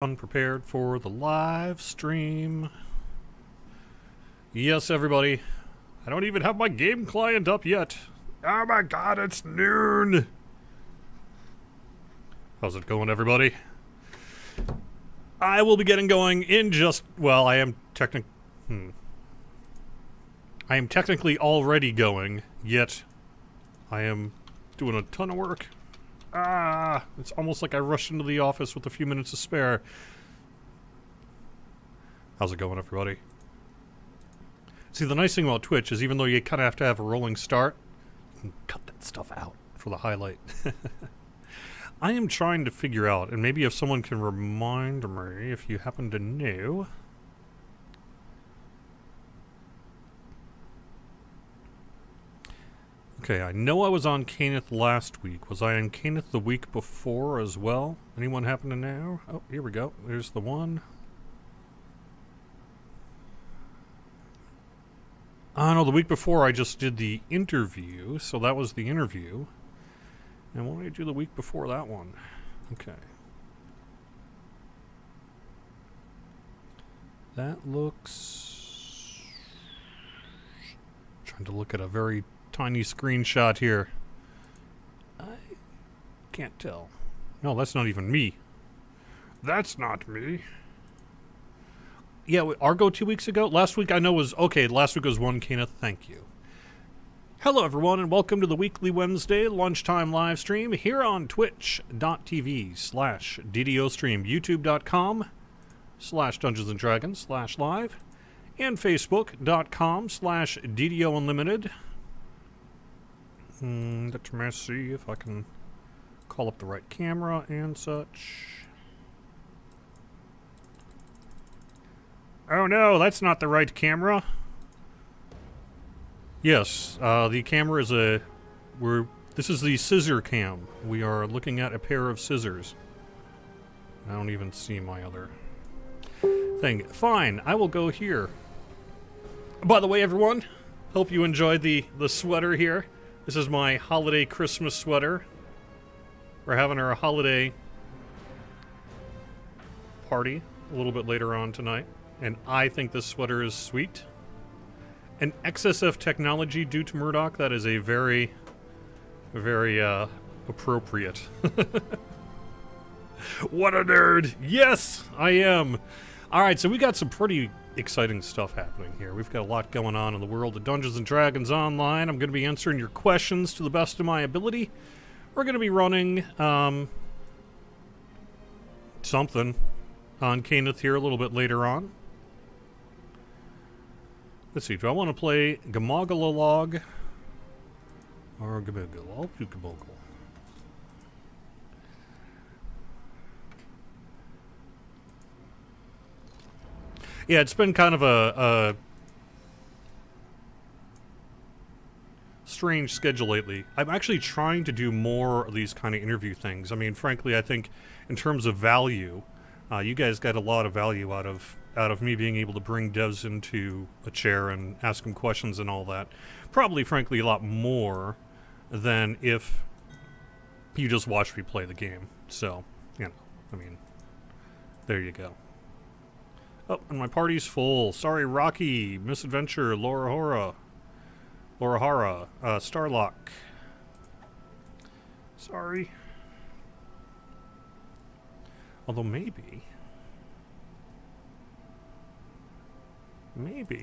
Unprepared for the live stream. Yes, everybody. I don't even have my game client up yet. Oh my god, it's noon. How's it going, everybody? I will be getting going in just... Well, I am technically already going, yet I am doing a ton of work. It's almost like I rushed into the office with a few minutes to spare. How's it going, everybody? See, the nice thing about Twitch is even though you kind of have to have a rolling start, you can cut that stuff out for the highlight. I am trying to figure out, and maybe if someone can remind me, if you happen to know... Okay, I know I was on Caneth last week. Was I on Caneth the week before as well? Anyone happen to know? Oh, here we go. There's the one. Oh no, the week before I just did the interview, so that was the interview. And what did I do the week before that one? Okay. That looks... Trying to look at a very tiny screenshot here. I can't tell. No, that's not even me. That's not me. Yeah, Argo 2 weeks ago? Last week I know was... Okay, last week was one Kenneth. Thank you. Hello everyone and welcome to the weekly Wednesday lunchtime live stream here on twitch.tv/DDO stream, youtube.com/Dungeons and Dragons/live, and facebook.com/DDO Unlimited. Let me see if I can call up the right camera and such. Oh no, that's not the right camera. Yes, the camera is a... This is the scissor cam. We are looking at a pair of scissors. I don't even see my other thing. Fine, I will go here. By the way, everyone, hope you enjoyed the sweater here. This is my holiday Christmas sweater. We're having our holiday party a little bit later on tonight, and I think this sweater is sweet. An excess of technology due to Murdoch, that is a very, very, appropriate. What a nerd! Yes, I am! Alright, so we got some pretty exciting stuff happening here. We've got a lot going on in the world of Dungeons and Dragons Online. I'm going to be answering your questions to the best of my ability. We're going to be running, something on Caneth here a little bit later on. Let's see, do I want to play Gamogalalog or Gamogal? I'll do Gamogal. Yeah, it's been kind of a strange schedule lately. I'm actually trying to do more of these kind of interview things. I mean, frankly, I think in terms of value, you guys got a lot of value out of me being able to bring devs into a chair and ask them questions and all that. Probably, frankly, a lot more than if you just watch me play the game. So, you know, I mean, there you go. Oh, and my party's full. Sorry, Rocky, Misadventure, Laura Hara, Starlock. Sorry. Although maybe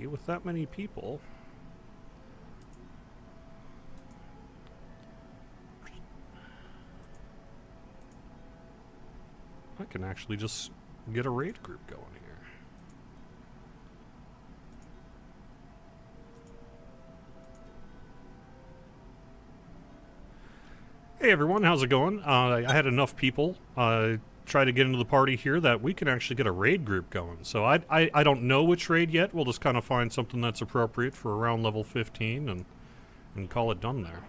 with that many people, I can actually just get a raid group going here. Hey everyone, how's it going? I had enough people try to get into the party here that we can actually get a raid group going. So I don't know which raid yet. We'll just kind of find something that's appropriate for around level 15 and call it done there.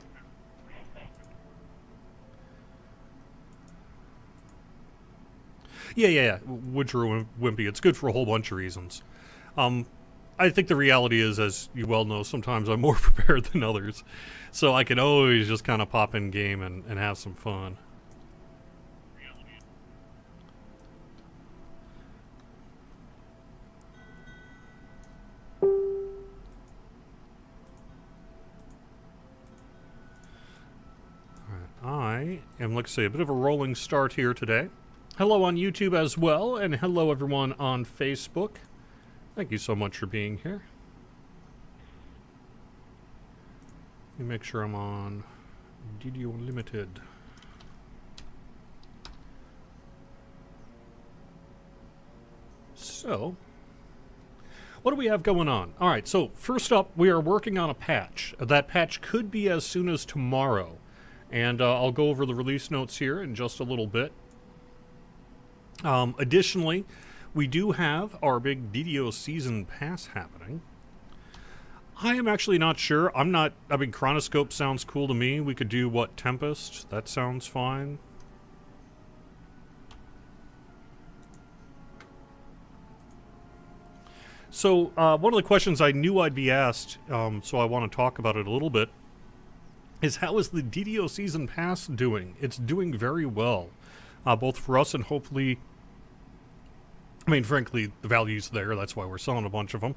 Yeah, Woodrow Wimpy. It's good for a whole bunch of reasons. I think the reality is, as you well know, sometimes I'm more prepared than others. So I can always just kind of pop in game and have some fun. like I say, a bit of a rolling start here today. Hello on YouTube as well, and hello everyone on Facebook. Thank you so much for being here. Let me make sure I'm on DDO Unlimited. So, what do we have going on? Alright, so first up, we are working on a patch. That patch could be as soon as tomorrow. And I'll go over the release notes here in just a little bit. Additionally, we do have our big DDO Season Pass happening. I am actually not sure. I mean, Chronoscope sounds cool to me. We could do, what, Tempest? That sounds fine. So, one of the questions I knew I'd be asked, so I want to talk about it a little bit, is how is the DDO Season Pass doing? It's doing very well, both for us and hopefully, I mean, frankly, the value's there. That's why we're selling a bunch of them.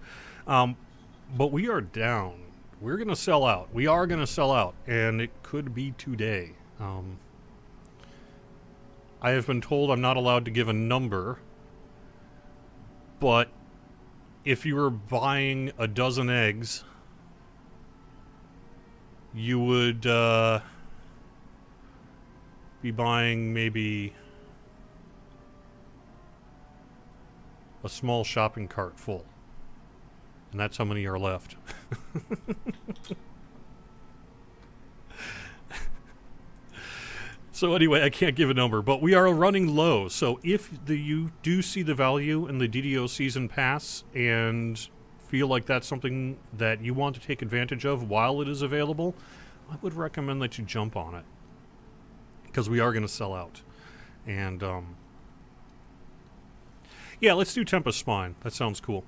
But we are down. We're going to sell out. We are going to sell out, and it could be today. I have been told I'm not allowed to give a number, but if you were buying a dozen eggs, you would be buying maybe a small shopping cart full. And that's how many are left. So anyway, I can't give a number, but we are running low. So if you do see the value in the DDO Season Pass and feel like that's something that you want to take advantage of while it is available, I would recommend that you jump on it. Because we are going to sell out. And, yeah, let's do Tempest Spine. That sounds cool.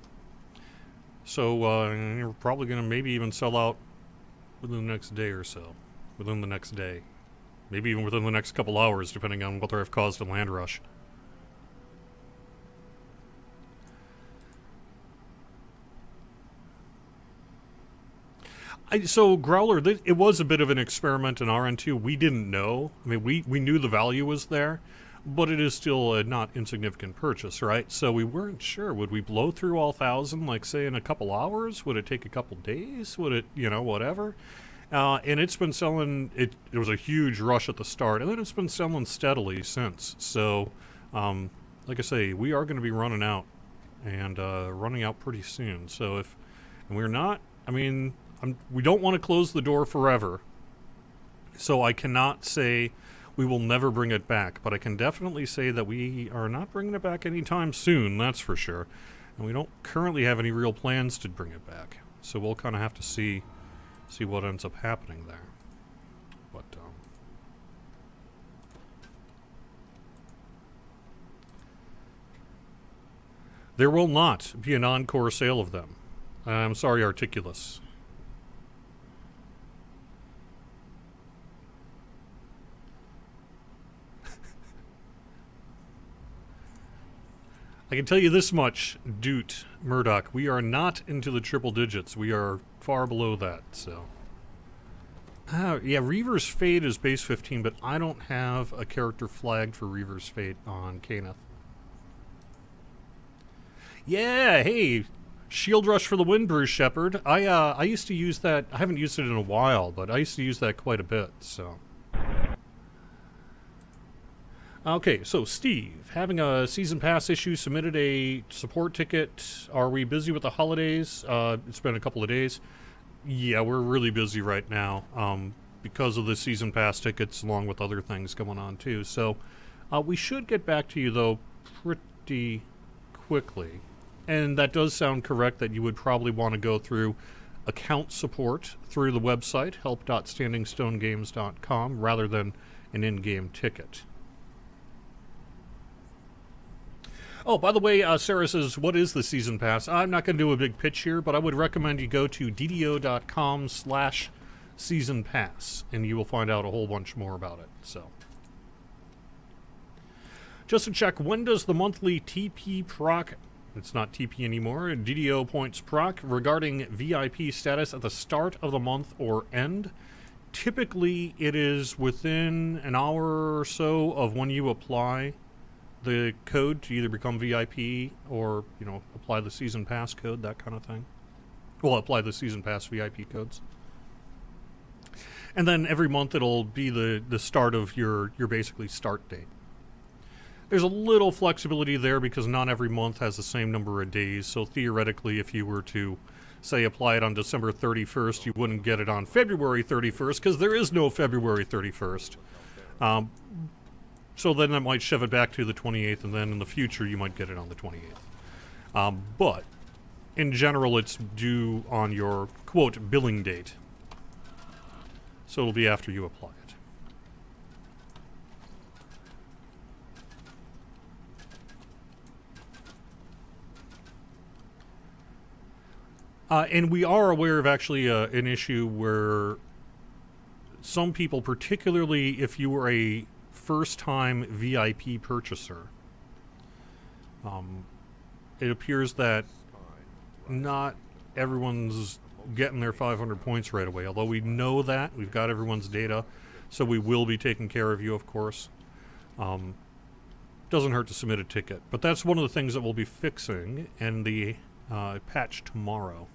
So, you're probably going to maybe even sell out within the next day or so. Within the next day. Maybe even within the next couple hours, depending on whether I've caused a land rush. So, Growler, it was a bit of an experiment in our end, too. We didn't know. I mean, we knew the value was there, but it is still a not insignificant purchase, right? So we weren't sure. Would we blow through all 1,000, like, say, in a couple hours? Would it take a couple days? Would it, you know, whatever? And it's been selling, it was a huge rush at the start, and then it's been selling steadily since. So, like I say, we are going to be running out, and running out pretty soon. So and we're not, I mean, we don't want to close the door forever. So I cannot say we will never bring it back, but I can definitely say that we are not bringing it back anytime soon, that's for sure. And we don't currently have any real plans to bring it back. So we'll kind of have to see what ends up happening there. But, there will not be an encore sale of them. I'm sorry, Articulus. I can tell you this much, Doot, Murdoch, we are not into the triple digits. We are far below that, so. Yeah, Reaver's Fate is base 15, but I don't have a character flagged for Reaver's Fate on Kenneth. Yeah, hey, Shield Rush for the win, Bruce Shepard. I used to use that. I haven't used it in a while, but I used to use that quite a bit, so. Okay, so Steve, having a Season Pass issue, submitted a support ticket. Are we busy with the holidays? It's been a couple of days. Yeah, we're really busy right now because of the Season Pass tickets, along with other things going on too. So we should get back to you, though, pretty quickly. And that does sound correct that you would probably want to go through account support through the website, help.standingstonegames.com, rather than an in-game ticket. Oh, by the way, Sarah says, what is the Season Pass? I'm not going to do a big pitch here, but I would recommend you go to ddo.com/Season Pass, and you will find out a whole bunch more about it. So, just to check, when does the monthly TP proc, it's not TP anymore, DDO points proc, regarding VIP status at the start of the month or end? Typically, it is within an hour or so of when you apply the code to either become VIP or, you know, apply the season pass code, that kind of thing. Well, apply the season pass VIP codes. And then every month it'll be the start of your basically start date. There's a little flexibility there because not every month has the same number of days. So theoretically, if you were to, say, apply it on December 31st, you wouldn't get it on February 31st because there is no February 31st. So then that might shove it back to the 28th, and then in the future you might get it on the 28th. But in general, it's due on your, quote, billing date. So it'll be after you apply it. And we are aware of actually an issue where some people, particularly if you were a first-time VIP purchaser, it appears that not everyone's getting their 500 points right away. Although we know that, we've got everyone's data, so we will be taking care of you, of course. Doesn't hurt to submit a ticket. But that's one of the things that we'll be fixing in the patch tomorrow.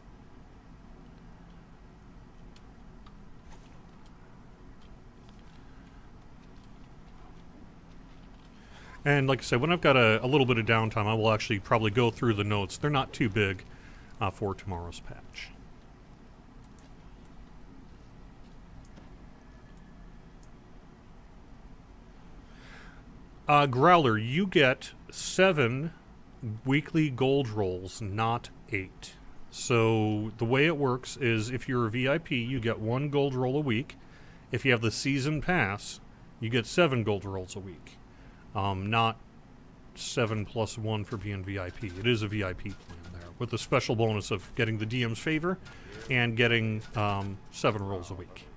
And like I said, when I've got a little bit of downtime, I will actually probably go through the notes. They're not too big for tomorrow's patch. Growler, you get 7 weekly gold rolls, not 8. So the way it works is if you're a VIP, you get 1 gold roll a week. If you have the season pass, you get 7 gold rolls a week. Not 7 plus 1 for being VIP. It is a VIP plan there, with the special bonus of getting the DM's favor and getting 7 rolls a week.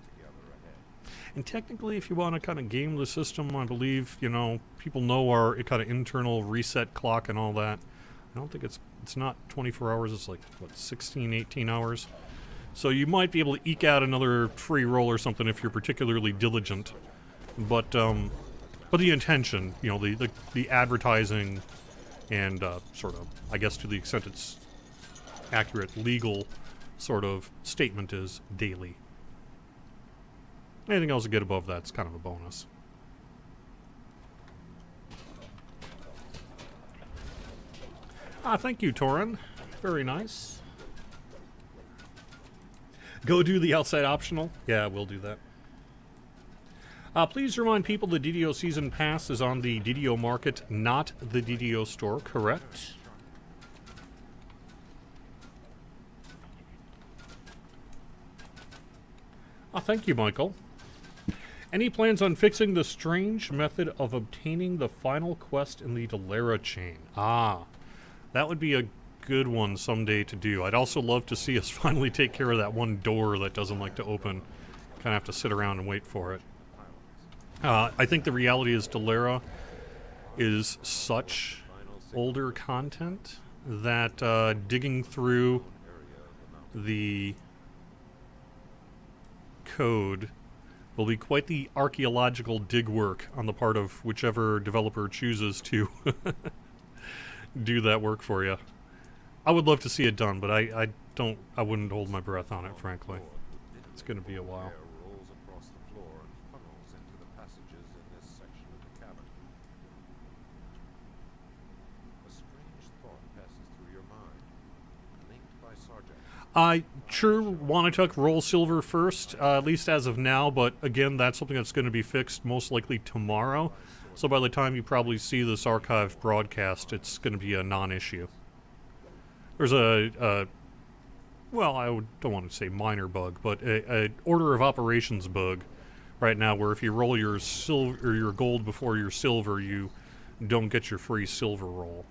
And technically, if you want to kind of game the system, I believe, you know, people know our kind of internal reset clock and all that. I don't think it's not 24 hours, it's like, what, 16, 18 hours? So you might be able to eke out another free roll or something if you're particularly diligent. But the intention, you know, the advertising and sort of, I guess to the extent it's accurate, legal sort of statement is daily. Anything else you get above that's kind of a bonus. Thank you, Torin. Very nice. Go do the outside optional? Yeah, we'll do that. Please remind people the DDO Season Pass is on the DDO Market, not the DDO Store, correct? Thank you, Michael. Any plans on fixing the strange method of obtaining the final quest in the Delera chain? That would be a good one someday to do. I'd also love to see us finally take care of that one door that doesn't like to open. Kind of have to sit around and wait for it. I think the reality is Delera is such older content that digging through the code will be quite the archaeological dig work on the part of whichever developer chooses to do that work for you. I would love to see it done, but I wouldn't hold my breath on it, frankly. It's going to be a while. I sure want to roll silver first, at least as of now, but again, that's something that's going to be fixed most likely tomorrow. So by the time you probably see this archived broadcast, it's going to be a non-issue. There's well, don't want to say minor bug, but a order of operations bug right now where if you roll your silver or your gold before your silver, you don't get your free silver roll.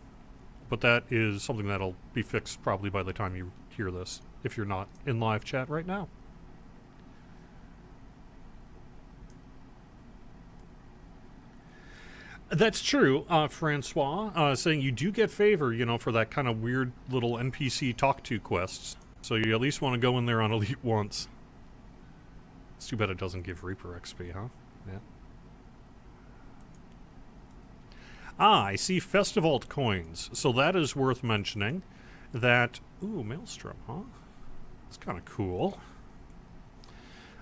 But that is something that'll be fixed probably by the time you hear this, if you're not in live chat right now. That's true, Francois, saying you do get favor, you know, for that kind of weird little NPC talk-to quests. So you at least want to go in there on Elite once. It's too bad it doesn't give Reaper XP, huh? Yeah. Ah, I see Festival coins. So that is worth mentioning. That... Ooh, Maelstrom, huh? It's kind of cool.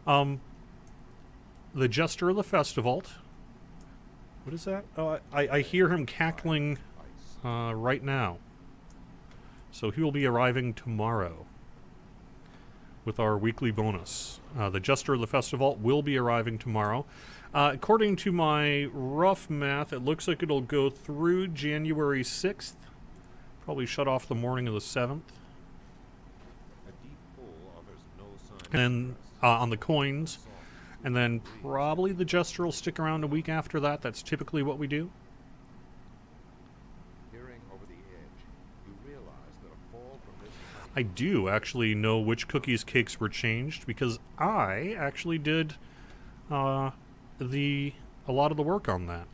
The Jester of the Festival. What is that? Oh, I hear him cackling right now. So he will be arriving tomorrow with our weekly bonus. The Jester of the Festival will be arriving tomorrow. According to my rough math, it looks like it'll go through January 6th. Probably shut off the morning of the 7th. And on the coins. And then probably the Jester will stick around a week after that. That's typically what we do. I do actually know which cookies cakes were changed because I actually did a lot of the work on that.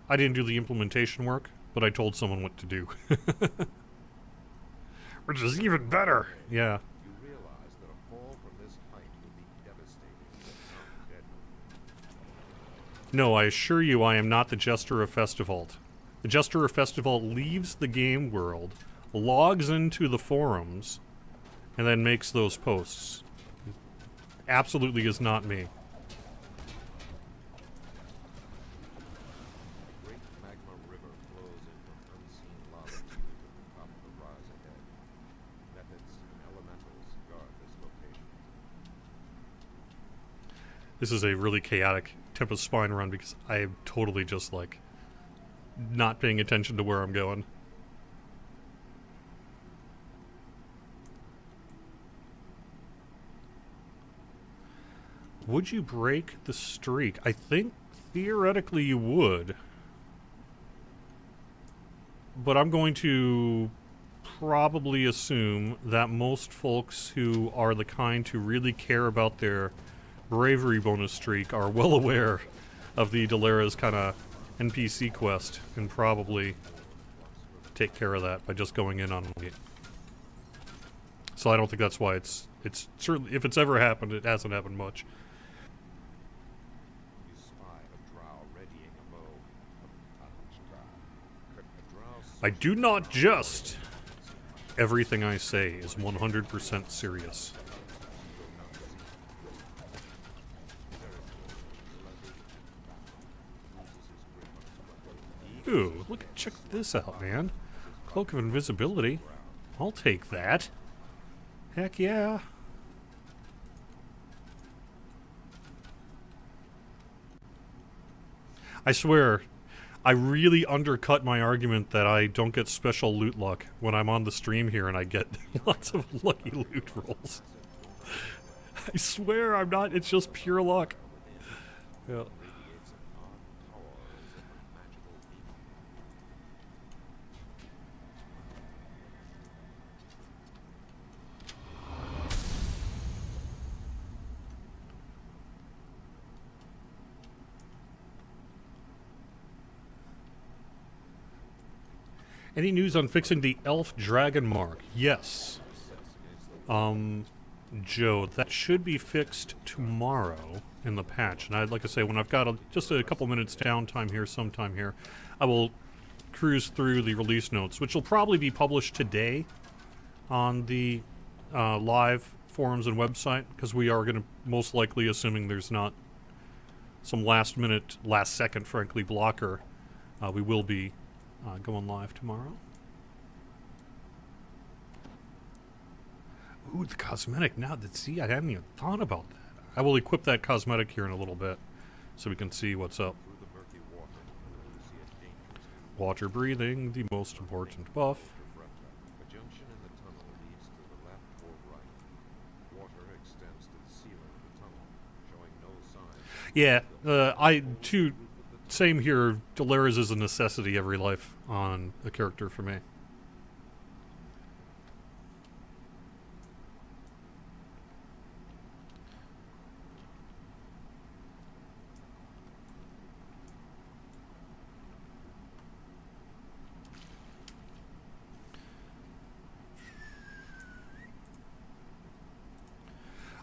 I didn't do the implementation work, but I told someone what to do. Which is even better. Yeah. No, I assure you I am not the Jester of Festival. The Jester of Festival leaves the game world, logs into the forums, and then makes those posts. Absolutely is not me. This is a really chaotic Tempest Spine run because I am totally just like not paying attention to where I'm going. Would you break the streak? I think theoretically you would. But I'm going to probably assume that most folks who are the kind to really care about their bravery bonus streak are well aware of the Dalera's kind of NPC quest and probably take care of that by just going in on it. So I don't think that's why it's certainly, if it's ever happened, it hasn't happened much. I do not jest. Everything I say is 100% serious. Ooh, check this out, man. Cloak of Invisibility. I'll take that. Heck yeah. I swear, I really undercut my argument that I don't get special loot luck when I'm on the stream here and I get lots of lucky loot rolls. I swear I'm not, it's just pure luck. Yeah. Any news on fixing the elf dragon mark? Yes. Joe, that should be fixed tomorrow in the patch. And I'd like to say, when I've got just a couple minutes downtime here, sometime here, I will cruise through the release notes, which will probably be published today on the live forums and website, because we are going to most likely, assuming there's not some last-minute, last-second, frankly, blocker, we will be going live tomorrow. Ooh, the cosmetic now. See, I hadn't even thought about that. I will equip that cosmetic here in a little bit so we can see what's up. Water breathing, the most important buff. Yeah, same here. Dalera's is a necessity every life on a character for me.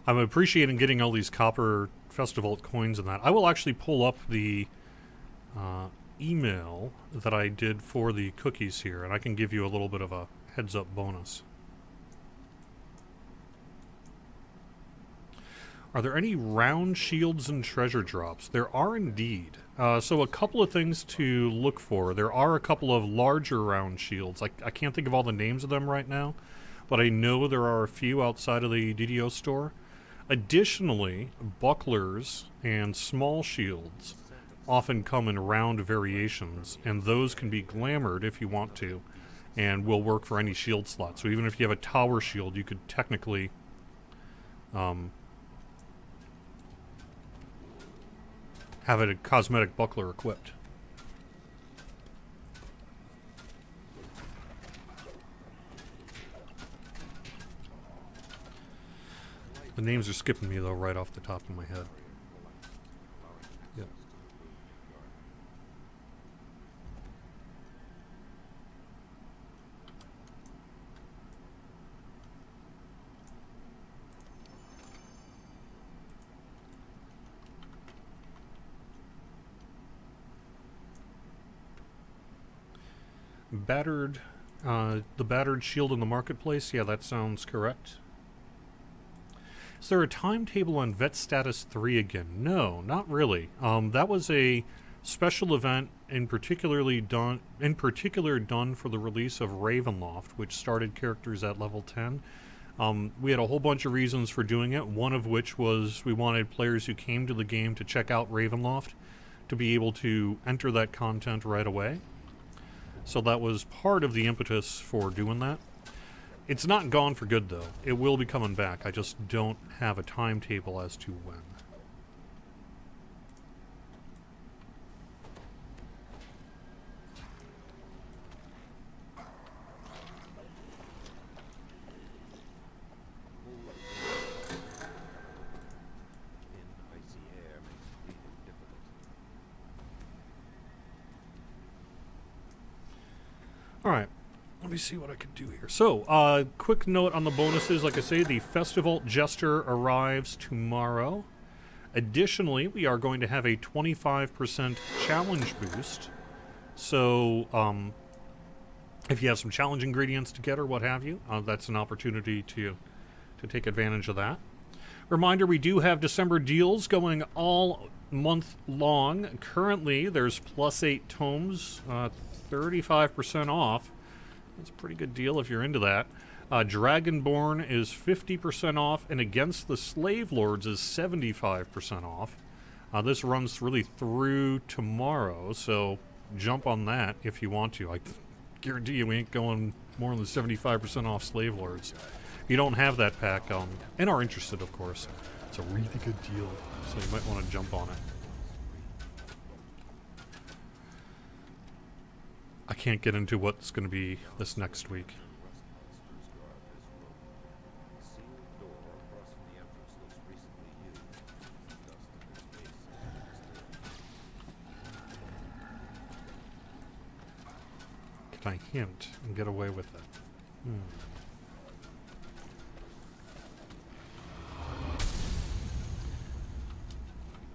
I'm appreciating getting all these copper Festival coins and that. I will actually pull up the email that I did for the cookies here, and I can give you a little bit of a heads-up bonus. Are there any round shields and treasure drops? There are indeed. So a couple of things to look for. There are a couple of larger round shields. I can't think of all the names of them right now, but I know there are a few outside of the DDO store. Additionally, bucklers and small shields often come in round variations, and those can be glamored if you want to, and will work for any shield slot. So even if you have a tower shield, you could technically have a cosmetic buckler equipped. The names are skipping me though right off the top of my head. Yep. The battered shield in the marketplace. Yeah, that sounds correct. Is there a timetable on Vet Status 3 again? No, not really. That was a special event in particular done for the release of Ravenloft, which started characters at level 10. We had a whole bunch of reasons for doing it, one of which was we wanted players who came to the game to check out Ravenloft to be able to enter that content right away. So that was part of the impetus for doing that. It's not gone for good, though. It will be coming back. I just don't have a timetable as to when. Alright, let me see what I can do here. So, quick note on the bonuses. Like I say, the Festival Jester arrives tomorrow. Additionally, we are going to have a 25% challenge boost. So, if you have some challenge ingredients to get or what have you, that's an opportunity to take advantage of that. Reminder, we do have December deals going all month long. Currently, there's +8 tomes, 35% off. That's a pretty good deal if you're into that. Dragonborn is 50% off, and Against the Slave Lords is 75% off. This runs really through tomorrow, so jump on that if you want to. I guarantee you we ain't going more than 75% off Slave Lords. If you don't have that pack, and are interested, of course, it's a really good deal, so you might want to jump on it. I can't get into what's going to be this next week. Can I hint and get away with it?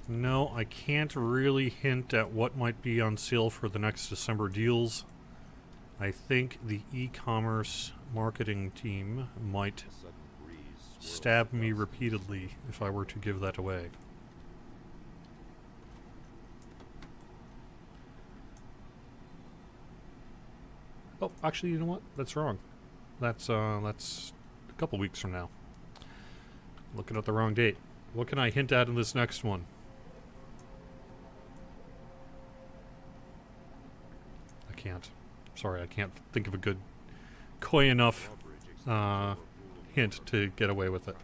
No, I can't really hint at what might be on sale for the next December deals. I think the e-commerce marketing team might stab me repeatedly if I were to give that away. Oh, actually, you know what? That's wrong. That's a couple weeks from now. Looking at the wrong date. What can I hint at in this next one? I can't. Sorry, I can't think of a good, coy enough hint to get away with it.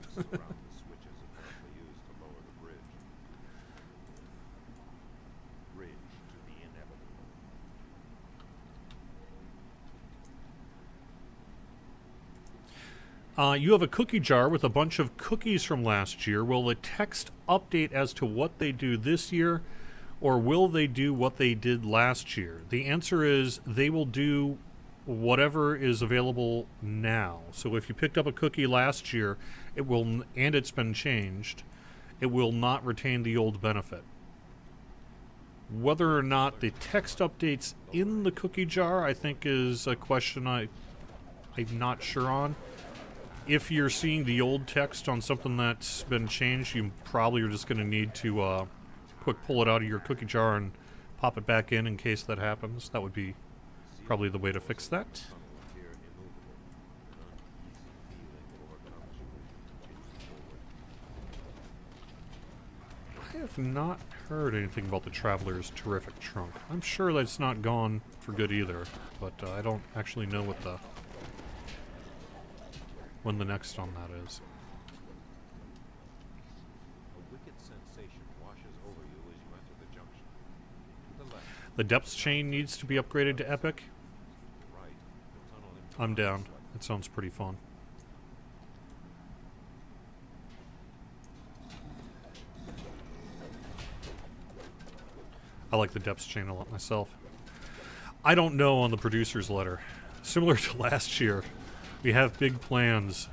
You have a cookie jar with a bunch of cookies from last year. Will the text update as to what they do this year, or will they do what they did last year? The answer is they will do whatever is available now. So if you picked up a cookie last year, it will, and it's been changed, it will not retain the old benefit. Whether or not the text updates in the cookie jar, I think, is a question I'm not sure on. If you're seeing the old text on something that's been changed, you probably are just going to need to quick pull it out of your cookie jar and pop it back in case that happens. That would be probably the way to fix that. I have not heard anything about the Traveler's terrific trunk. I'm sure that it's not gone for good either, but I don't actually know what when the next on that is. A wicked sensation washes over you as you enter the junction. To the left, The depths chain needs to be upgraded to epic. right, the tunnel into I'm down. That sounds pretty fun. I like the depths chain a lot myself. I don't know on the producer's letter. Similar to last year, we have big plans,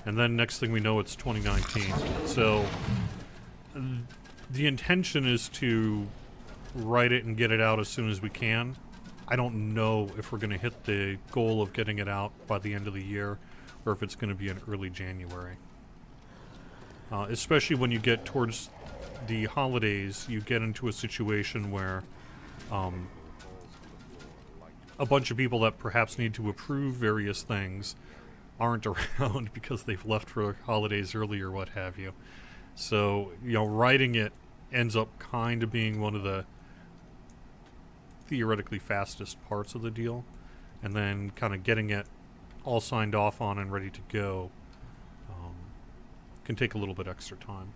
and then next thing we know it's 2019. So the intention is to write it and get it out as soon as we can. I don't know if we're going to hit the goal of getting it out by the end of the year, or if it's going to be in early January. Especially when you get towards the holidays, you get into a situation where a bunch of people that perhaps need to approve various things aren't around because they've left for holidays early or what have you. So, you know, writing it ends up kind of being one of the theoretically fastest parts of the deal, and then kind of getting it all signed off on and ready to go can take a little bit extra time.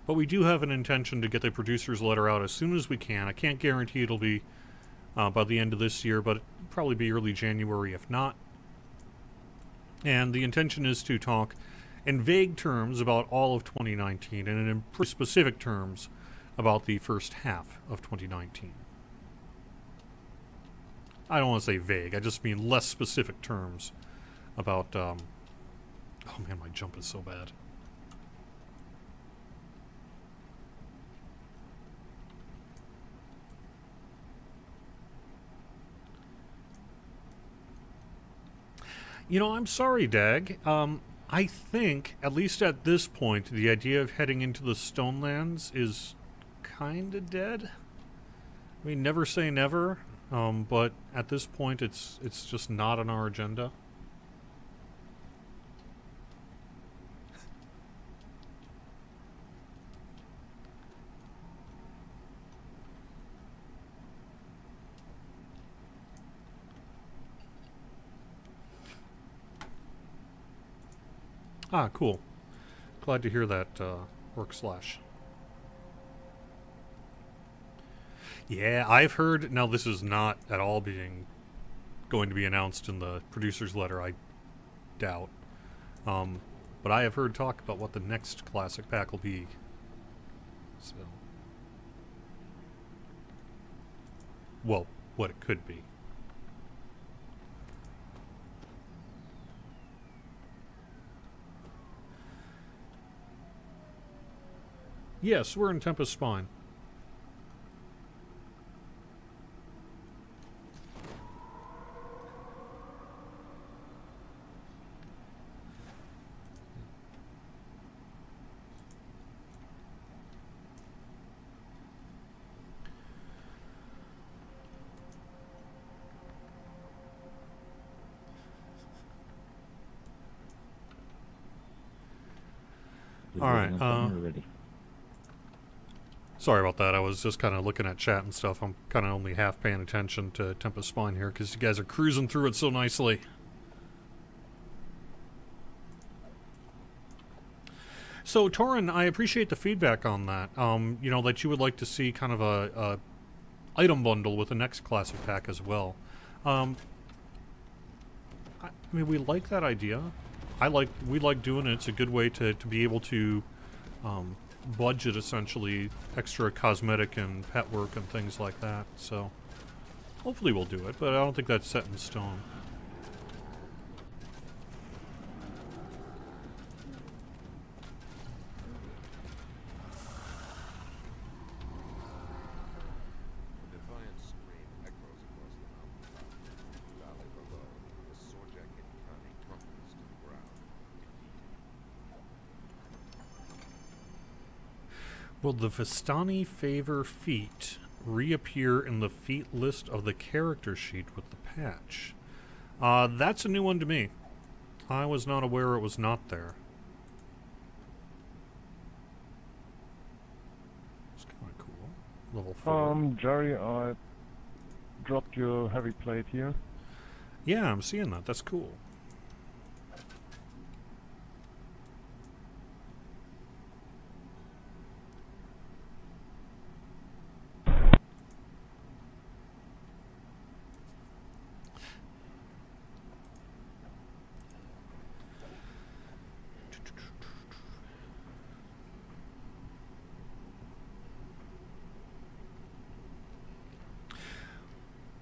But we do have an intention to get the producer's letter out as soon as we can. I can't guarantee it'll be by the end of this year, but it'll probably be early January if not. And the intention is to talk in vague terms about all of 2019 and in pretty specific terms about the first half of 2019. I don't want to say vague, I just mean less specific terms about, oh man, my jump is so bad. You know, I'm sorry, Dag. I think, at least at this point, the idea of heading into the Stonelands is kinda dead. I mean, never say never, but at this point it's just not on our agenda. Ah, cool. Glad to hear that, /. Yeah, I've heard... Now, this is not at all going to be announced in the producer's letter, I doubt. But I have heard talk about what the next classic pack will be. So... well, what it could be. Yes, we're in Tempest Spine. All right. Sorry about that. I was just kind of looking at chat and stuff. I'm kind of only half paying attention to Tempest Spine here because you guys are cruising through it so nicely. So, Torin, I appreciate the feedback on that. You know, that you would like to see kind of a item bundle with the next classic pack as well. I mean, we like that idea. We like doing it. It's a good way to be able to budget essentially extra cosmetic and pet work and things like that. So hopefully we'll do it, but I don't think that's set in stone. Will the Vistani favor feat reappear in the feat list of the character sheet with the patch? That's a new one to me. I was not aware it was not there. It's kind of cool. Level 4. Jerry, I dropped your heavy plate here. Yeah, I'm seeing that. That's cool.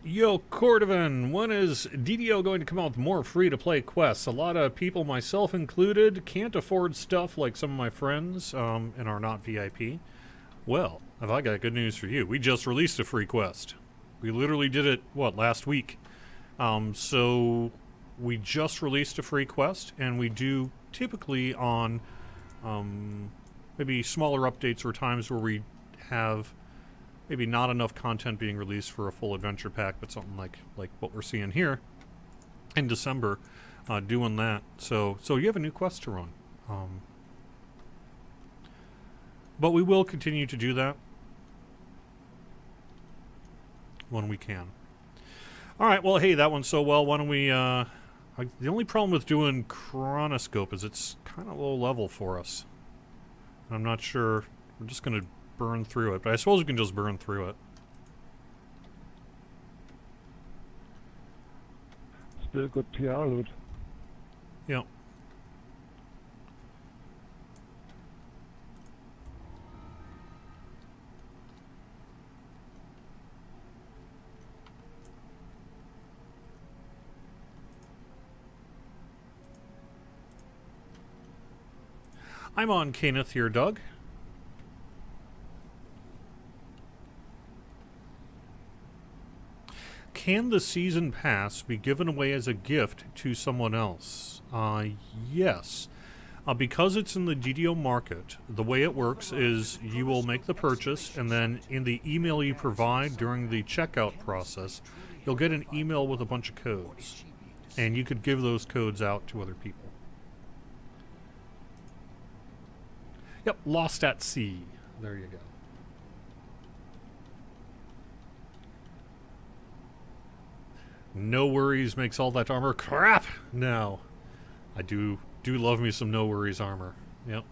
Yo, Cordovan, when is DDO going to come out with more free-to-play quests? A lot of people, myself included, can't afford stuff like some of my friends and are not VIP. Well, have I got good news for you. We just released a free quest. We literally did it, what, last week? So we just released a free quest, and we do typically on maybe smaller updates or times where we have maybe not enough content being released for a full adventure pack, but something like what we're seeing here in December, doing that. So you have a new quest to run. But we will continue to do that when we can. All right, well, hey, that went so well. Why don't we... the only problem with doing Chronoscope is it's kind of low level for us. I'm not sure. We're just going to burn through it, but I suppose we can just burn through it. Still good PR loot. Yep. I'm on Kenneth here, Doug. Can the season pass be given away as a gift to someone else? Yes. Because it's in the DDO market, the way it works is you will make the purchase, and then in the email you provide during the checkout process, you'll get an email with a bunch of codes. And you could give those codes out to other people. Yep, Lost at Sea. There you go. No worries makes all that armor crap. No, I do love me some no worries armor. Yep.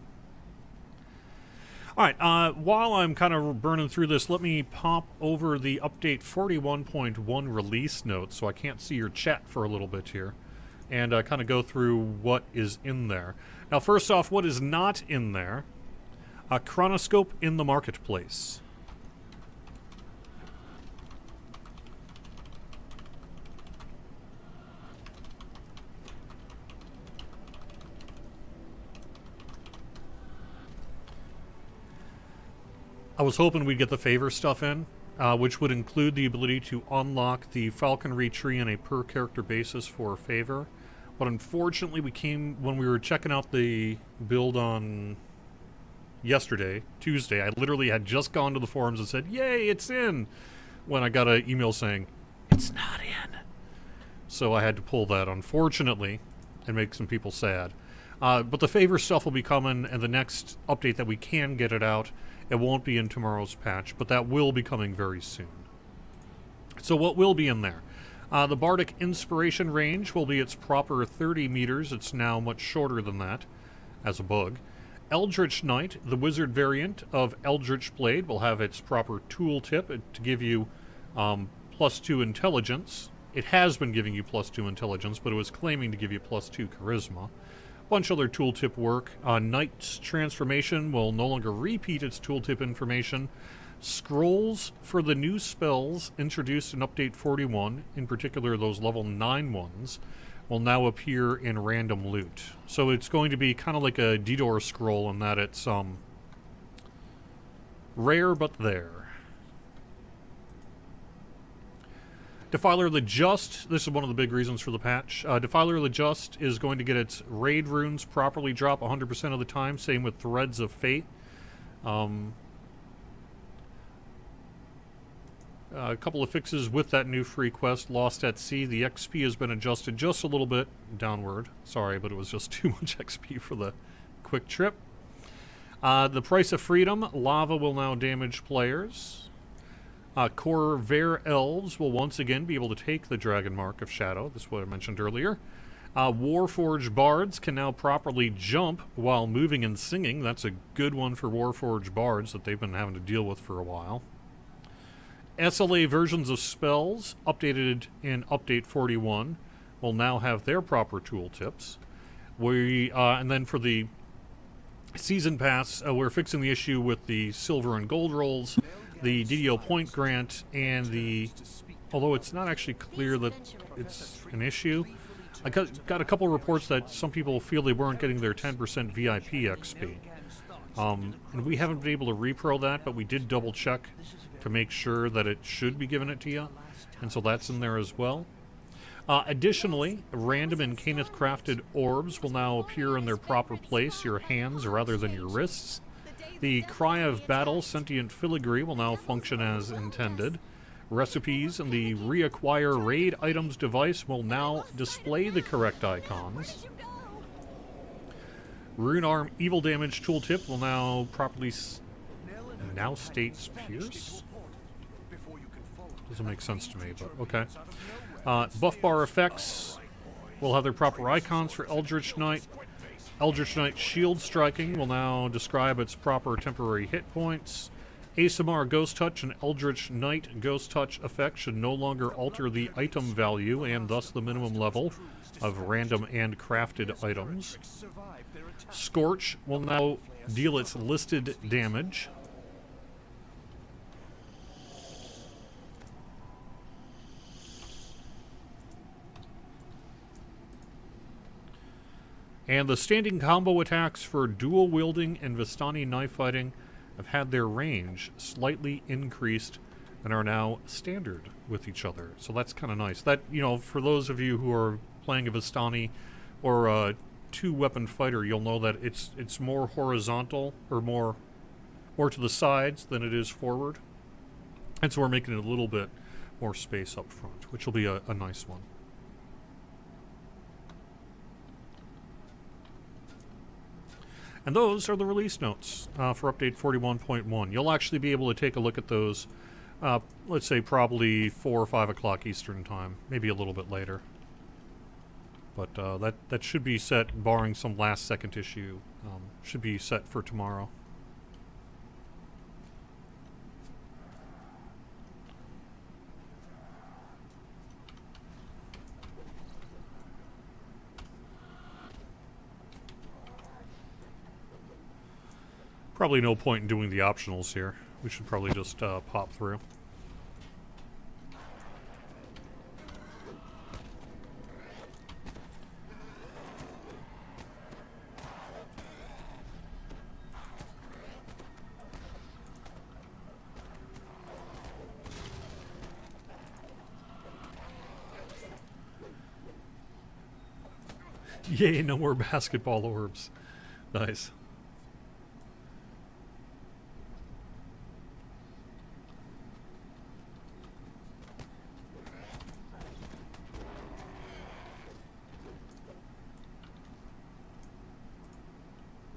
All right. While I'm kind of burning through this, let me pop over the update 41.1 release notes, so I can't see your chat for a little bit here, and kind of go through what is in there. Now, first off, what is not in there? A Chronoscope in the marketplace. I was hoping we'd get the favor stuff in, which would include the ability to unlock the falconry tree on a per character basis for a favor. But unfortunately, when we were checking out the build on yesterday, Tuesday, I literally had just gone to the forums and said, "Yay, it's in!" when I got an email saying, "It's not in." So I had to pull that, unfortunately, and make some people sad. But the favor stuff will be coming, and the next update that we can get it out, it won't be in tomorrow's patch, but that will be coming very soon. So what will be in there? The Bardic Inspiration range will be its proper 30 meters. It's now much shorter than that, as a bug. Eldritch Knight, the wizard variant of Eldritch Blade, will have its proper tooltip to give you +2 intelligence. It has been giving you +2 intelligence, but it was claiming to give you +2 charisma. Bunch of other tooltip work. Knight's transformation will no longer repeat its tooltip information. Scrolls for the new spells introduced in Update 41, in particular those level 9 ones, will now appear in random loot. So it's going to be kind of like a DDO scroll in that it's rare but there. Defiler of the Just, this is one of the big reasons for the patch. Defiler of the Just is going to get its raid runes properly drop 100% of the time, same with Threads of Fate. A couple of fixes with that new free quest, Lost at Sea. The XP has been adjusted just a little bit downward. Sorry, but it was just too much XP for the quick trip. The price of freedom. Lava will now damage players. Corvair elves will once again be able to take the Dragon Mark of Shadow. This is what I mentioned earlier. Warforged bards can now properly jump while moving and singing. That's a good one for Warforged bards that they've been having to deal with for a while. SLA versions of spells, updated in Update 41, will now have their proper tooltips. And then for the Season Pass, we're fixing the issue with the silver and gold rolls, the DDO point grant, and the... Although it's not actually clear that it's an issue, I got a couple reports that some people feel they weren't getting their 10% VIP XP. And we haven't been able to repro that, but we did double check to make sure that it should be giving it to you. And so that's in there as well. Additionally, random and Kenneth crafted orbs will now appear in their proper place, your hands rather than your wrists. The Cry of Battle sentient filigree will now function as intended. Recipes and the reacquire raid items device will now display the correct icons. Rune Arm Evil Damage Tooltip will now properly now states Pierce? Doesn't make sense to me, but okay. Buff bar effects will have their proper icons for Eldritch Knight. Eldritch Knight Shield Striking will now describe its proper temporary hit points. ASMR Ghost Touch and Eldritch Knight Ghost Touch effect should no longer alter the item value and thus the minimum level of random and crafted items. Scorch will now deal its listed damage. And the standing combo attacks for dual wielding and Vistani knife fighting have had their range slightly increased and are now standard with each other. So that's kind of nice. That, you know, for those of you who are playing a Vistani or a two-weapon fighter, you'll know that it's more horizontal or more to the sides than it is forward. And so we're making it a little bit more space up front, which will be a nice one. And those are the release notes for Update 41.1. You'll actually be able to take a look at those, let's say probably 4 or 5 o'clock Eastern Time, maybe a little bit later. But that should be set, barring some last-second issue, should be set for tomorrow. Probably no point in doing the optionals here. We should probably just pop through. Yay, no more basketball orbs. Nice.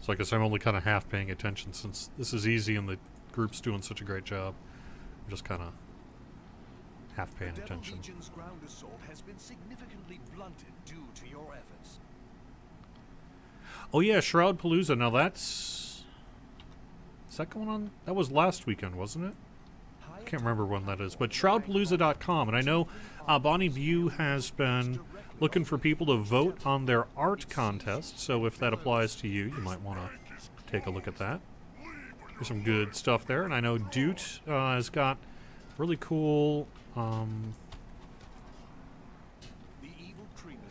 So I guess I'm only kind of half paying attention since this is easy and the group's doing such a great job. I'm just kind of half paying attention. The Legion's ground assault has been significantly blunted due to your efforts. Oh yeah, Shroud Palooza. Now is that going on? That was last weekend, wasn't it? I can't remember when that is. But shroudpalooza.com, and I know Bonnie Bew has been looking for people to vote on their art contest, so if that applies to you, you might want to take a look at that. There's some good stuff there, and I know Doot has got really cool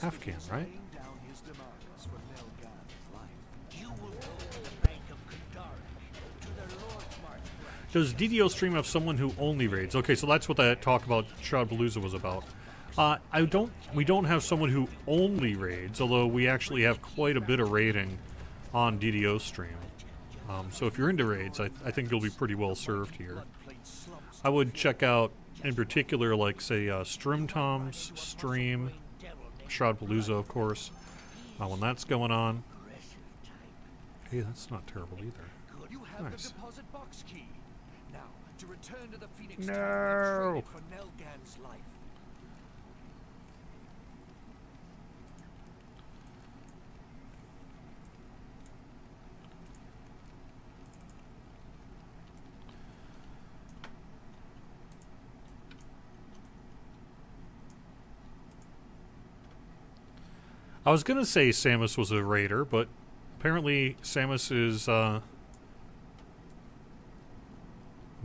Afghan, right? Does DDO stream have someone who only raids? Okay, so that's what that talk about Shroud Palooza was about. We don't have someone who only raids, although we actually have quite a bit of raiding on DDO stream. So if you're into raids, I think you'll be pretty well served here. I would check out in particular, like, say, Strimtom's stream, Shroudpalooza, of course, when that's going on. Hey, that's not terrible either. You have Nice. the deposit box key. Now, to return to the Phoenix No. Tower and trade it for Nelgan's life. I was gonna say Samus was a raider, but apparently Samus is, not.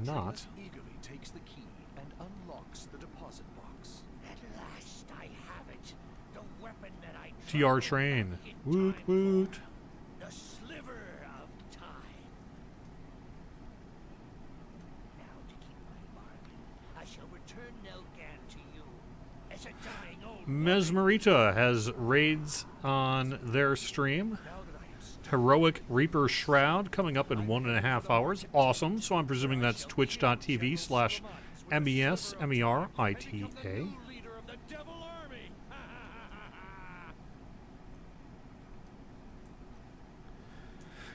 Travis eagerly takes the key and unlocks the deposit box. At last I have it. The weapon that I TR train. Woot woot. The sliver of time. Now to keep my bargain, I shall return Nelgan to you as a dying old Mesmerita has raids on their stream. Now that I have stood Heroic Reaper Shroud coming up in 1.5 hours. Awesome. So I'm presuming that's twitch.tv/MESMERITA. leader of the Devil Army.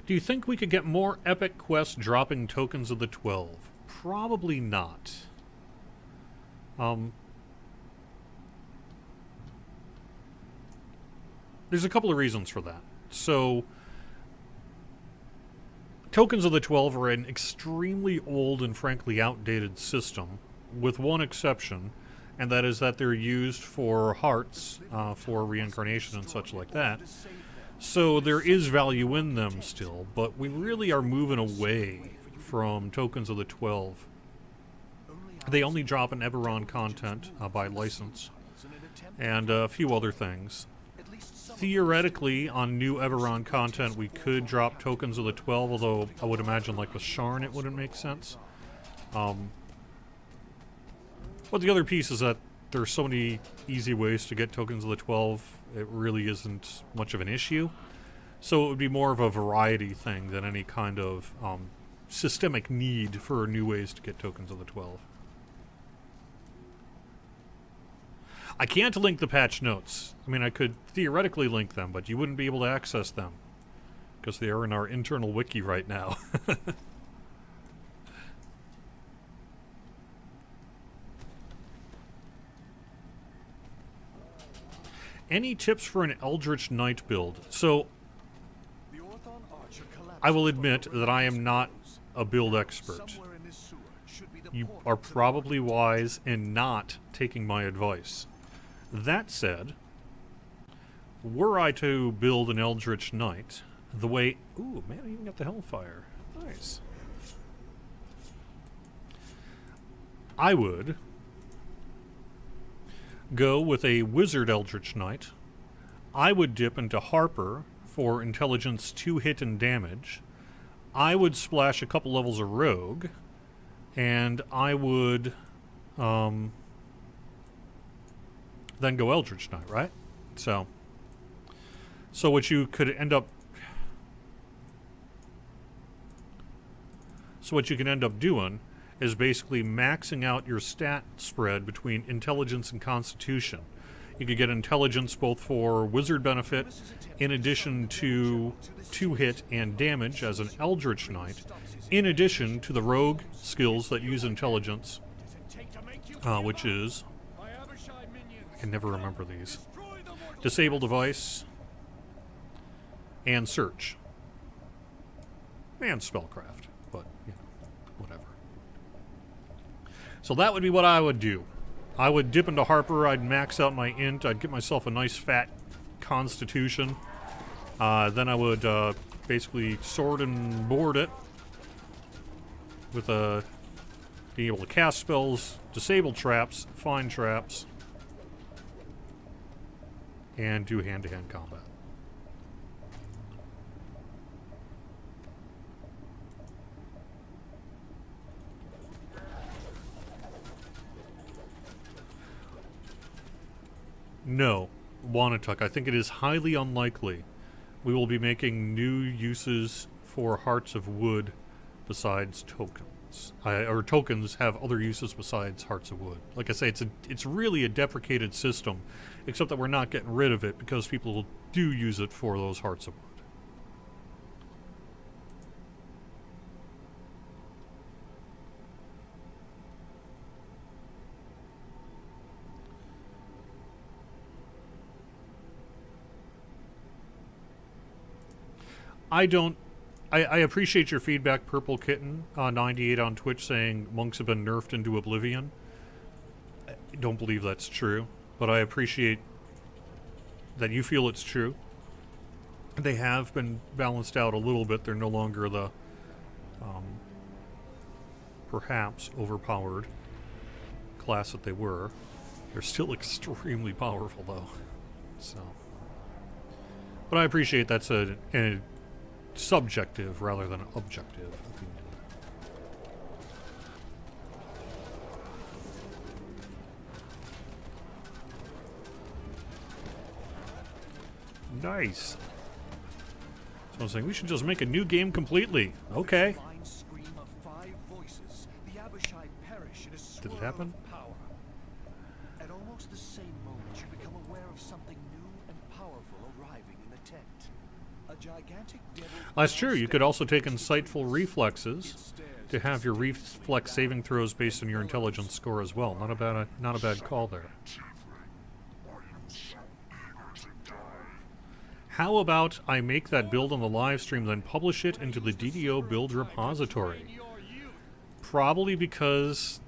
Do you think we could get more epic quests dropping tokens of the 12? Probably not. There's a couple of reasons for that. So, tokens of the 12 are an extremely old and frankly outdated system, with one exception, and that is that they're used for hearts, for reincarnation and such like that. So there is value in them still, but we really are moving away from tokens of the 12. They only drop in Eberron content by license, and a few other things. Theoretically, on new Eberron content, we could drop tokens of the 12, although I would imagine, like with Sharn, it wouldn't make sense. But the other piece is that there are so many easy ways to get tokens of the 12, it really isn't much of an issue. So it would be more of a variety thing than any kind of systemic need for new ways to get tokens of the 12. I can't link the patch notes. I mean, I could theoretically link them, but you wouldn't be able to access them because they are in our internal wiki right now. Any tips for an Eldritch Knight build? So, The Orthon Archer collapsed I will before admit the that I am rose not flows. a build expert. Somewhere in this sewer should be the You portal are to the probably Archer. wise in not taking my advice. That said, were I to build an Eldritch Knight, the way... Ooh, man, I even got the Hellfire. Nice. I would go with a Wizard Eldritch Knight. I would dip into Harper for intelligence 2 hit and damage. I would splash a couple levels of Rogue. And I would then go Eldritch Knight, right? So what you could end up... So what you can end up doing is basically maxing out your stat spread between intelligence and constitution. You could get intelligence both for wizard benefit, in addition to 2-hit and damage as an Eldritch Knight, in addition to the rogue skills that use intelligence, which is... I can never remember these. Disable device, and search. And spellcraft, but, you know, whatever. So that would be what I would do. I would dip into Harper, I'd max out my int, I'd get myself a nice fat constitution. Then I would basically sword and board it with being able to cast spells, disable traps, find traps, and do hand-to-hand combat. No, Wanatuck, I think it is highly unlikely we will be making new uses for Hearts of Wood besides token. tokens. Or tokens have other uses besides Hearts of Wood. Like I say, it's really a deprecated system, except that we're not getting rid of it because people do use it for those Hearts of Wood. I appreciate your feedback, Purple Kitten 98 on Twitch, saying monks have been nerfed into oblivion. I don't believe that's true, but I appreciate that you feel it's true. They have been balanced out a little bit. They're no longer the perhaps overpowered class that they were. They're still extremely powerful, though. So, but I appreciate that's a subjective rather than objective opinion. Nice. So I was saying we should just make a new game completely. Okay. Did it happen? At almost the same moment, you become aware of something new and powerful arriving in the tent. A gigantic devil. That's true. You could also take insightful reflexes to have your reflex saving throws based on your intelligence score as well. Not a bad call there. How about I make that build on the live stream, then publish it into the DDO build repository? Probably because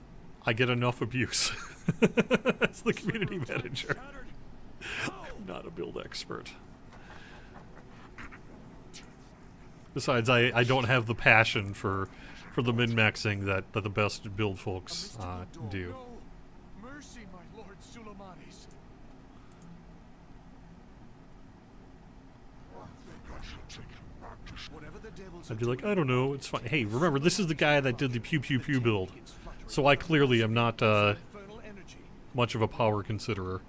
I get enough abuse as the community manager. I'm not a build expert. Besides, I don't have the passion for the min-maxing that the best build folks do. Mercy, my Lord Sulamanes. I'd be like, I don't know, it's fine. Hey, remember, this is the guy that did the pew pew pew build, so I clearly am not much of a power considerer.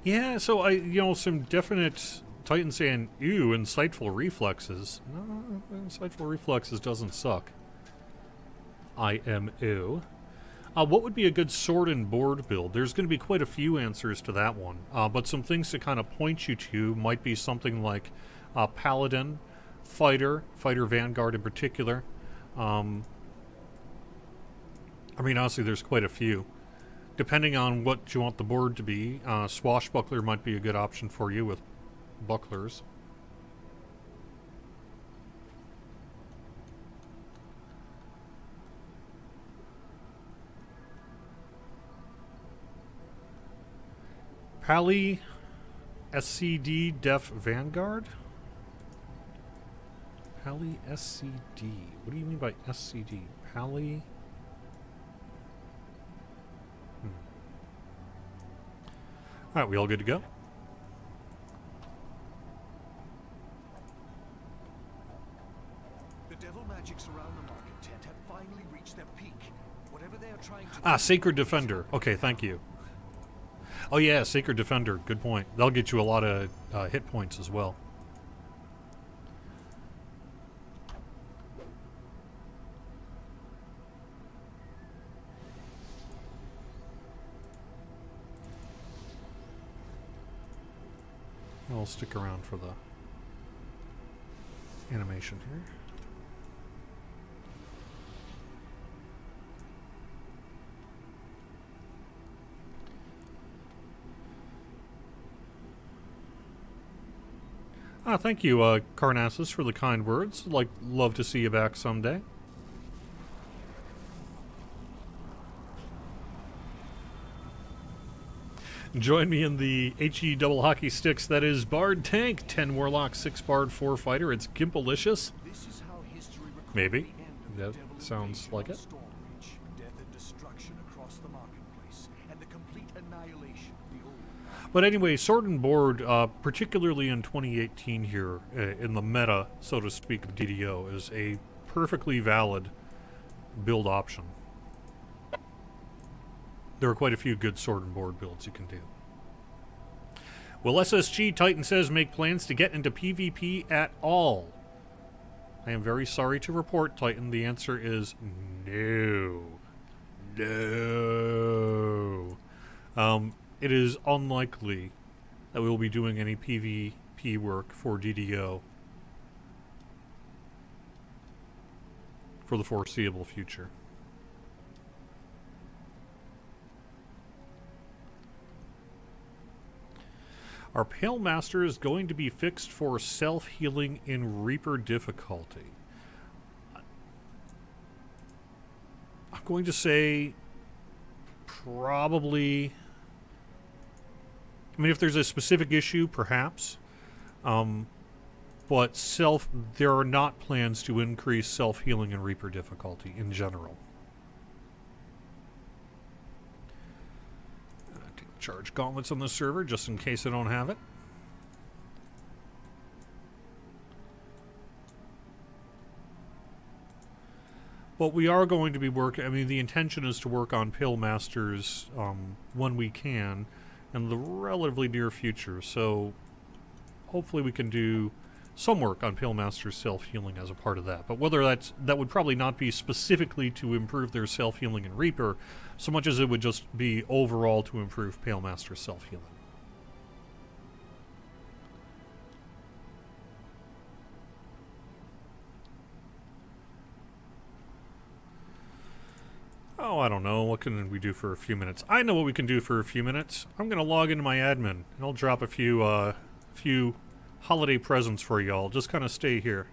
Yeah, so some definite Titan saying, ew, insightful reflexes. No, insightful reflexes doesn't suck. IMO. What would be a good sword and board build? There's going to be quite a few answers to that one, but some things to kind of point you to might be something like Paladin, Fighter Vanguard in particular. I mean, honestly, there's quite a few. Depending on what you want the board to be, Swashbuckler might be a good option for you with bucklers. Pally SCD Def Vanguard? Pally SCD. What do you mean by SCD? Pally? Alright, we all good to go? The devil magics around the market tent have finally reached their peak. Whatever they are trying to Sacred Defender. Okay, thank you. Oh yeah, Sacred Defender. Good point. They'll get you a lot of hit points as well. I'll stick around for the animation here. Thank you, Carnassus, for the kind words. Love to see you back someday. Join me in the HE double hockey sticks. That is Bard Tank, 10 Warlock, 6 Bard, 4 Fighter. It's Gimpalicious. Maybe. That sounds like it. But anyway, Sword and Board, particularly in 2018 here, in the meta, so to speak, of DDO, is a perfectly valid build option. there are quite a few good sword and board builds you can do. Will SSG, Titan says, make plans to get into PvP at all? I am very sorry to report, Titan. The answer is no. No. It is unlikely that we will be doing any PvP work for DDO for the foreseeable future. Our Pale Master is going to be fixed for self-healing in Reaper difficulty. I'm going to say probably... I mean, if there's a specific issue, perhaps. But there are not plans to increase self-healing in Reaper difficulty in general. Charge gauntlets on the server just in case I don't have it. But we are going to be working, I mean, the intention is to work on Pale Masters when we can in the relatively near future. So hopefully we can do some work on Pale Masters self-healing as a part of that. But whether that would probably not be specifically to improve their self-healing in Reaper, so much as it would just be overall to improve Pale Masters self-healing. Oh, I don't know. What can we do for a few minutes? I know what we can do for a few minutes. I'm going to log into my admin, and I'll drop a few holiday presents for y'all. Just kind of stay here.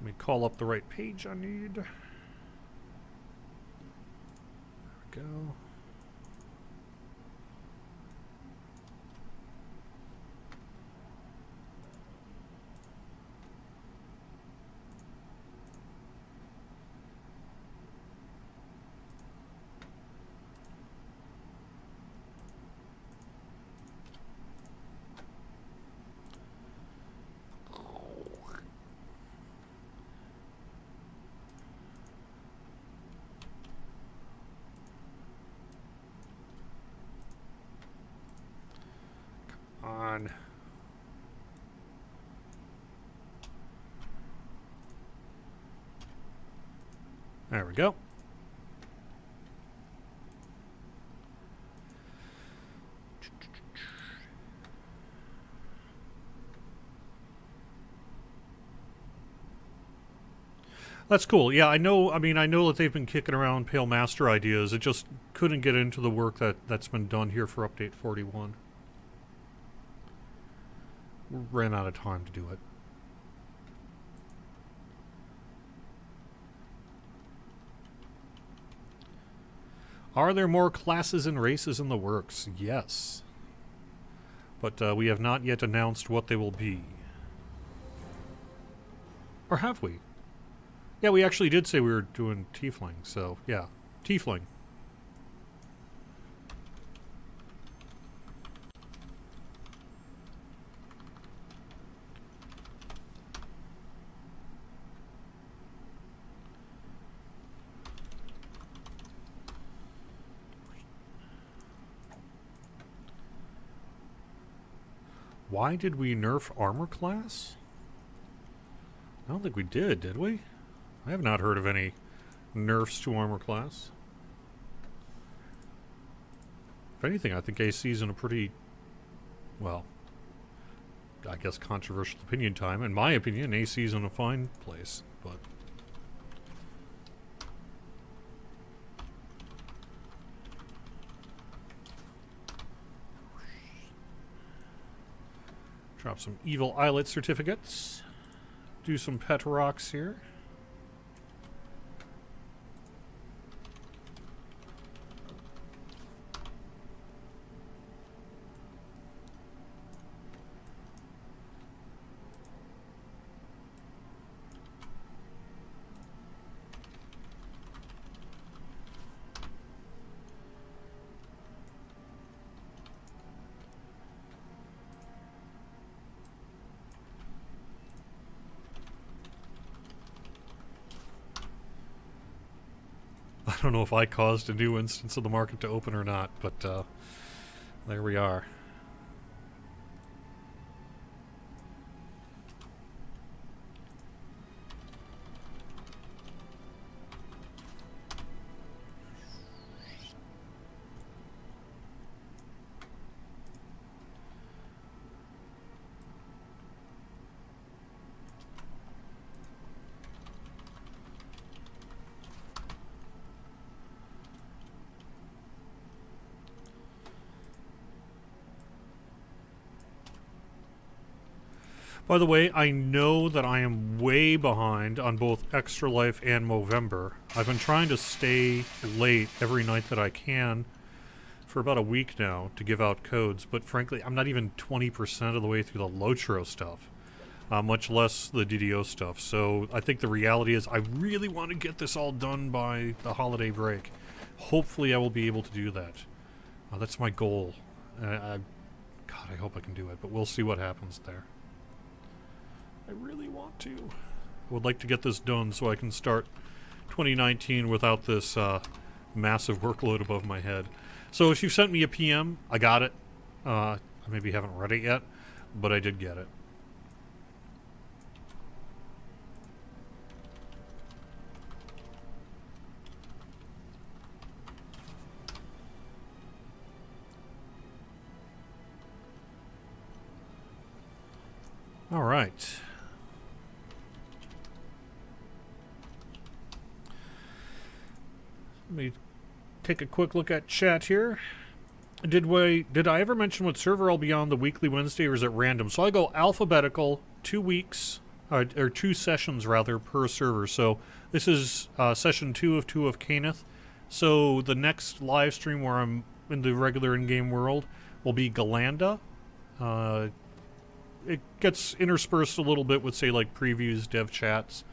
Let me call up the right page I need. There we go. On. There we go. That's cool. Yeah, I know. I mean, I know that they've been kicking around Pale Master ideas. It just couldn't get into the work that's been done here for Update 41. We ran out of time to do it. Are there more classes and races in the works? Yes. But we have not yet announced what they will be. Or have we? Yeah, we actually did say we were doing Tiefling, so yeah. Tiefling. Why did we nerf armor class? I don't think we did we? I have not heard of any nerfs to armor class. If anything, I think AC's in a pretty, well, I guess controversial opinion time. In my opinion, AC's in a fine place, but... Drop some evil eyelet certificates. Do some pet rocks here. don't know if I caused a new instance of the market to open or not, but there we are. By the way, I know that I am way behind on both Extra Life and Movember. I've been trying to stay late every night that I can for about a week now to give out codes, but frankly, I'm not even 20% of the way through the Lotro stuff, much less the DDO stuff. So I think the reality is I really want to get this all done by the holiday break. Hopefully I will be able to do that. That's my goal. God, I hope I can do it, but we'll see what happens there. I really want to. I would like to get this done so I can start 2019 without this massive workload above my head. So if you've sent me a PM, I got it. I maybe haven't read it yet, but I did get it. All right. Let me take a quick look at chat here. Did I ever mention what server I'll be on the weekly Wednesday, or is it random? So I go alphabetical, 2 weeks, or 2 sessions rather, per server. So this is session 2 of Caneth. So the next live stream where I'm in the regular in-game world will be Galanda. It gets interspersed a little bit with, say, like previews, dev chats,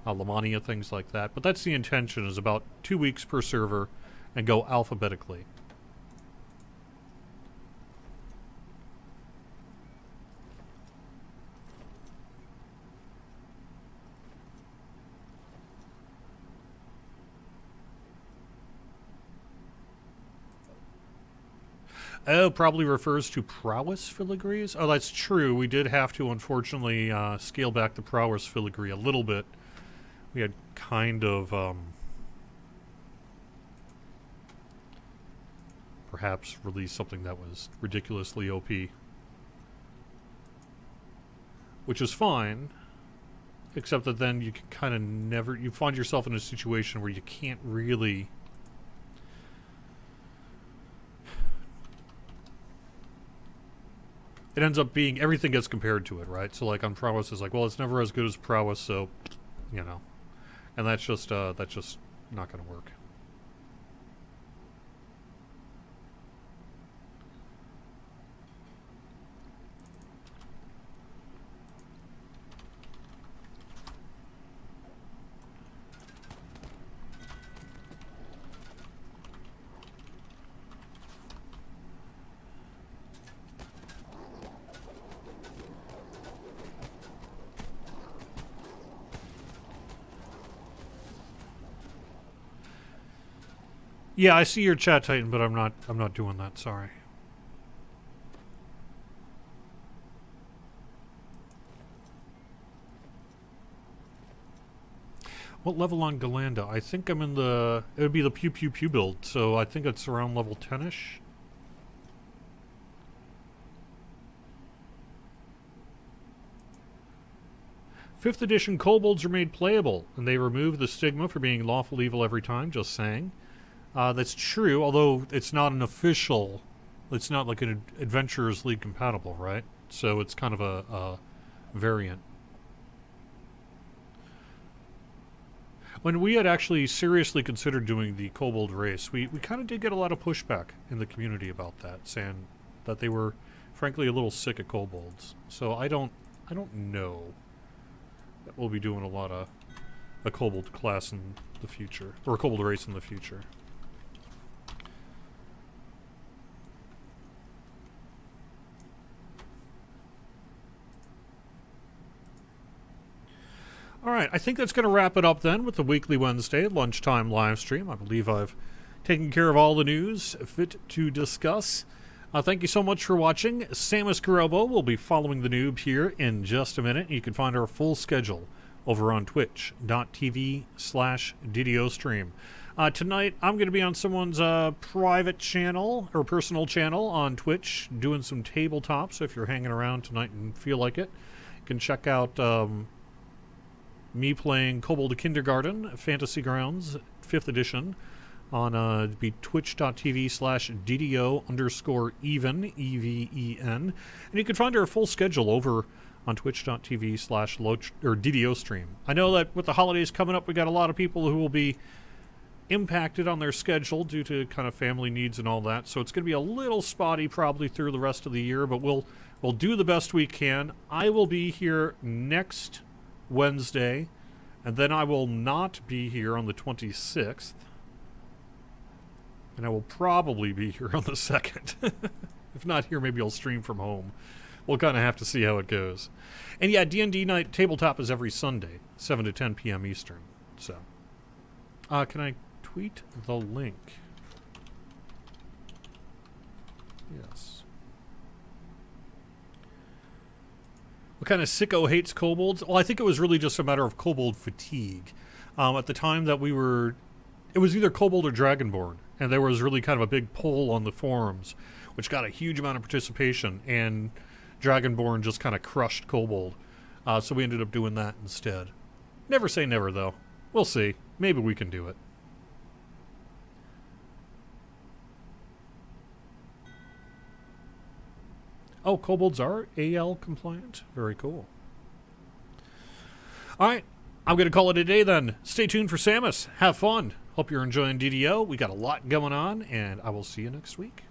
Lamania, things like that. But that's the intention, is about 2 weeks per server and go alphabetically. Oh, probably refers to prowess filigrees? Oh, that's true. We did have to, unfortunately, scale back the prowess filigree a little bit. We had kind of, perhaps released something that was ridiculously OP. Which is fine, except that then you can kind of never... You find yourself in a situation where you can't really... It ends up being... Everything gets compared to it, right? So, like, on prowess, it's like, well, it's never as good as prowess, so, you know. And that's just not going to work. Yeah, I see your chat, Titan, but I'm not doing that, sorry. What level on Galanda? I think I'm in the... It would be the Pew Pew Pew build, so I think it's around level 10-ish. Fifth edition kobolds are made playable, and they remove the stigma for being lawful evil every time, just saying. That's true, although it's not an official... It's not like an Adventurers League compatible, right? So it's kind of a variant. When we had actually seriously considered doing the kobold race, we kind of did get a lot of pushback in the community about that, saying that they were, frankly, a little sick of kobolds. So I don't know that we'll be doing a lot of a kobold class in the future, or a kobold race in the future. All right, I think that's going to wrap it up then with the weekly Wednesday lunchtime live stream. I believe I've taken care of all the news fit to discuss. Thank you so much for watching. Samus Garobo will be following the noob here in just a minute. You can find our full schedule over on twitch.tv/DDO stream. Tonight, I'm going to be on someone's private channel or personal channel on Twitch doing some tabletop. So if you're hanging around tonight and feel like it, you can check out me playing Kobold Kindergarten Fantasy Grounds 5th edition on be twitch.tv/DDO_even, EVEN. And you can find our full schedule over on twitch.tv/DDO stream. I know that with the holidays coming up, we got a lot of people who will be impacted on their schedule due to kind of family needs and all that. So it's going to be a little spotty probably through the rest of the year, but we'll do the best we can. I will be here next Wednesday, and then I will not be here on the 26th. And I will probably be here on the 2nd. If not here, maybe I'll stream from home. We'll kind of have to see how it goes. And yeah, D&D night tabletop is every Sunday, 7 to 10 p.m. Eastern. So, can I tweet the link? Yes. What kind of sicko hates kobolds? Well, I think it was really just a matter of kobold fatigue. At the time that we were... It was either kobold or dragonborn. And there was really kind of a big poll on the forums, which got a huge amount of participation. And dragonborn just kind of crushed kobold. So we ended up doing that instead. Never say never, though. We'll see. Maybe we can do it. Oh, kobolds are AL compliant? Very cool. Alright, I'm going to call it a day then. Stay tuned for Samus. Have fun. Hope you're enjoying DDO. We got a lot going on, and I will see you next week.